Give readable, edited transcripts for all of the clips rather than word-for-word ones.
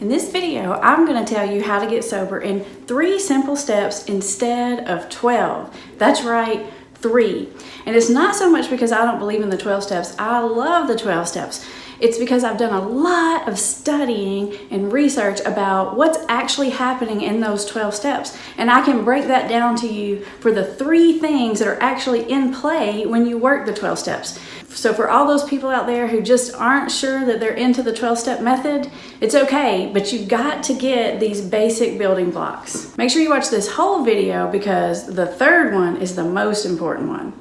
In this video, I'm going to tell you how to get sober in 3 simple steps instead of 12. That's right, 3. And it's not so much because I don't believe in the 12 steps. I love the 12 steps. It's because I've done a lot of studying and research about what's actually happening in those 12 steps. And I can break that down to you for the 3 things that are actually in play when you work the 12 steps. So for all those people out there who just aren't sure that they're into the 12-step method, it's okay, but you've got to get these basic building blocks. Make sure you watch this whole video because the 3rd one is the most important one.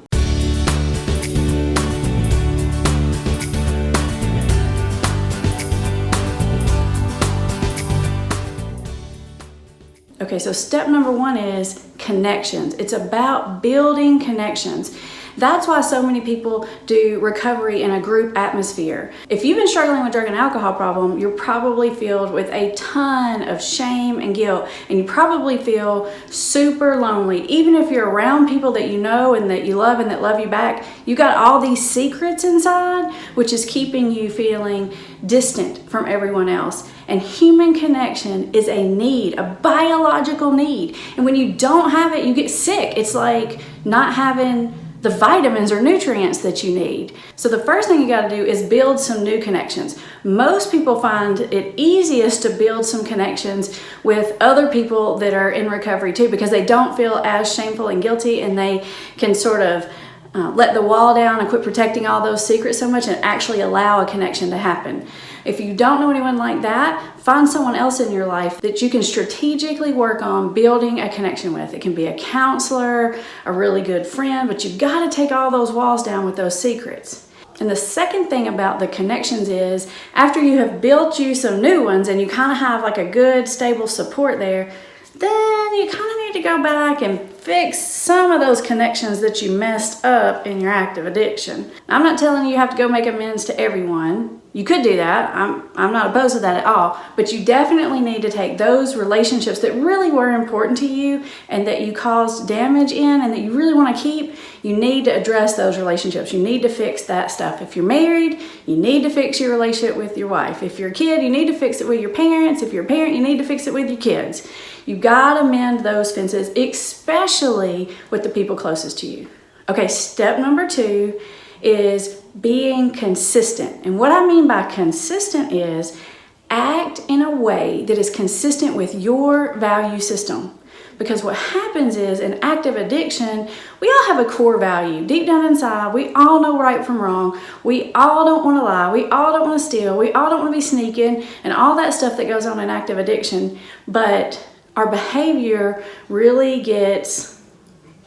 Okay, so step number 1 is connections. It's about building connections. That's why so many people do recovery in a group atmosphere. If you've been struggling with drug and alcohol problem, you're probably filled with a ton of shame and guilt, and you probably feel super lonely. Even if you're around people that you know and that you love and that love you back, you got all these secrets inside, which is keeping you feeling distant from everyone else. And human connection is a need, a biological need. And when you don't have it, you get sick. It's like not having the vitamins or nutrients that you need. So the first thing you got to do is build some new connections. Most people find it easiest to build some connections with other people that are in recovery too, because they don't feel as shameful and guilty, and they can sort of let the wall down and quit protecting all those secrets so much and actually allow a connection to happen. If you don't know anyone like that, find someone else in your life that you can strategically work on building a connection with. It can be a counselor, a really good friend, but you've got to take all those walls down with those secrets. And the second thing about the connections is, after you have built you some new ones and you kind of have like a good, stable support there, then you kind of need to go back and fix some of those connections that you messed up in your active addiction. I'm not telling you have to go make amends to everyone. You could do that. I'm not opposed to that at all, but you definitely need to take those relationships that really were important to you and that you caused damage in and that you really want to keep. You need to address those relationships. You need to fix that stuff. If you're married, you need to fix your relationship with your wife. If you're a kid, you need to fix it with your parents. If you're a parent, you need to fix it with your kids. You gotta mend those fences, especially with the people closest to you. Okay, step number 2 is being consistent. And what I mean by consistent is act in a way that is consistent with your value system. Because what happens is, in active addiction, we all have a core value. Deep down inside, we all know right from wrong. We all don't want to lie. We all don't want to steal. We all don't want to be sneaking and all that stuff that goes on in active addiction. But our behavior really gets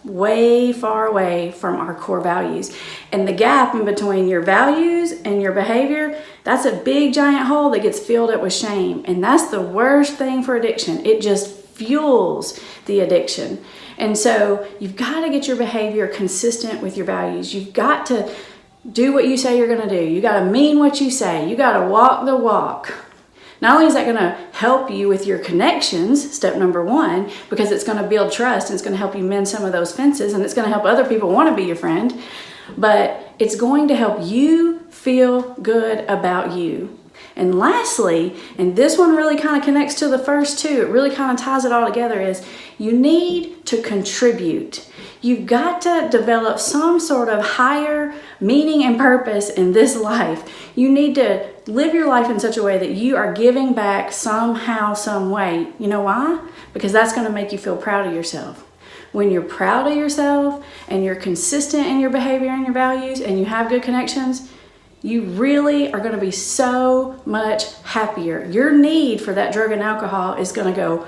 way far away from our core values. And the gap in between your values and your behavior, that's a big giant hole that gets filled up with shame. And that's the worst thing for addiction. It just fuels the addiction. And so you've got to get your behavior consistent with your values. You've got to do what you say you're going to do. You got to mean what you say. You got to walk the walk. Not only is that going to help you with your connections, step number 1, because it's going to build trust and it's going to help you mend some of those fences and it's going to help other people want to be your friend, but it's going to help you feel good about you. And lastly, and this one really kind of connects to the first 2, it really kind of ties it all together, is you need to contribute. You've got to develop some sort of higher meaning and purpose in this life. You need to live your life in such a way that you are giving back somehow, some way. You know why? Because that's going to make you feel proud of yourself. When you're proud of yourself and you're consistent in your behavior and your values and you have good connections, you really are going to be so much happier. Your need for that drug and alcohol is going to go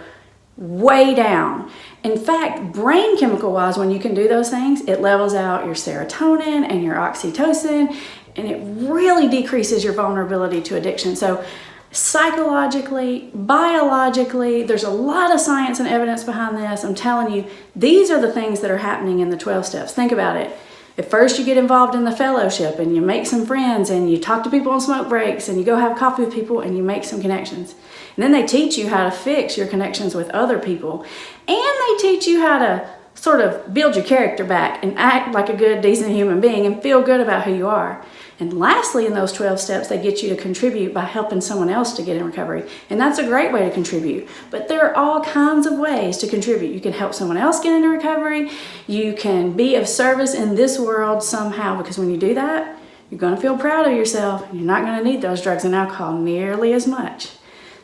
way down. In fact, brain chemical wise, when you can do those things, it levels out your serotonin and your oxytocin, and it really decreases your vulnerability to addiction. So psychologically, biologically, there's a lot of science and evidence behind this. I'm telling you, these are the things that are happening in the 12 steps. Think about it. At first you get involved in the fellowship and you make some friends and you talk to people on smoke breaks and you go have coffee with people and you make some connections. And then they teach you how to fix your connections with other people. And they teach you how to sort of build your character back and act like a good, decent human being and feel good about who you are. And lastly, in those 12 steps, they get you to contribute by helping someone else to get in recovery. And that's a great way to contribute. But there are all kinds of ways to contribute. You can help someone else get into recovery. You can be of service in this world somehow, because when you do that, you're going to feel proud of yourself. You're not going to need those drugs and alcohol nearly as much.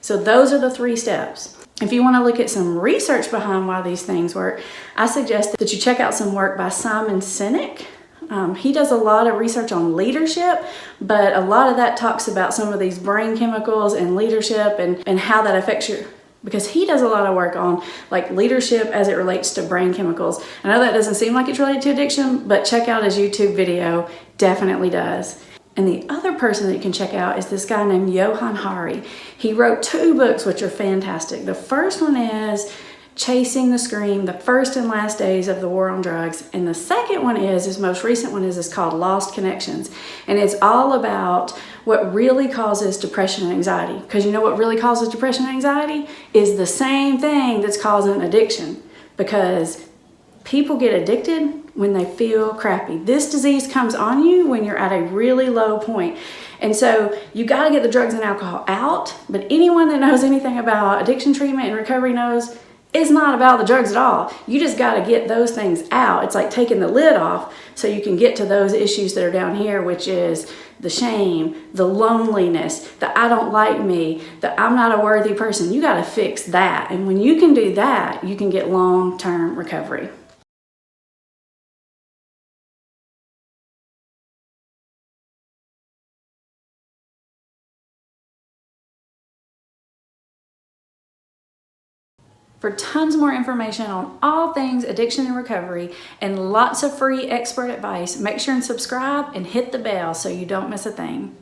So those are the 3 steps. If you want to look at some research behind why these things work, I suggest that you check out some work by Simon Sinek. He does a lot of research on leadership, but a lot of that talks about some of these brain chemicals and leadership and how that affects you, because he does a lot of work on like leadership as it relates to brain chemicals. I know that doesn't seem like it's related to addiction, but check out his YouTube video, definitely does. And the other person that you can check out is this guy named Johann Hari. He wrote 2 books which are fantastic. The first one is Chasing the Scream, the first and last days of the war on drugs. And the second one is, his most recent one is called Lost Connections. And it's all about what really causes depression and anxiety. Because you know what really causes depression and anxiety? Is the same thing that's causing addiction. Because people get addicted when they feel crappy. This disease comes on you when you're at a really low point. And so you got to get the drugs and alcohol out. But anyone that knows anything about addiction treatment and recovery knows it's not about the drugs at all. You just got to get those things out. It's like taking the lid off so you can get to those issues that are down here, which is the shame, the loneliness, the I don't like me, the I'm not a worthy person. You got to fix that. And when you can do that, you can get long-term recovery. For tons more information on all things addiction and recovery and lots of free expert advice, make sure and subscribe and hit the bell so you don't miss a thing.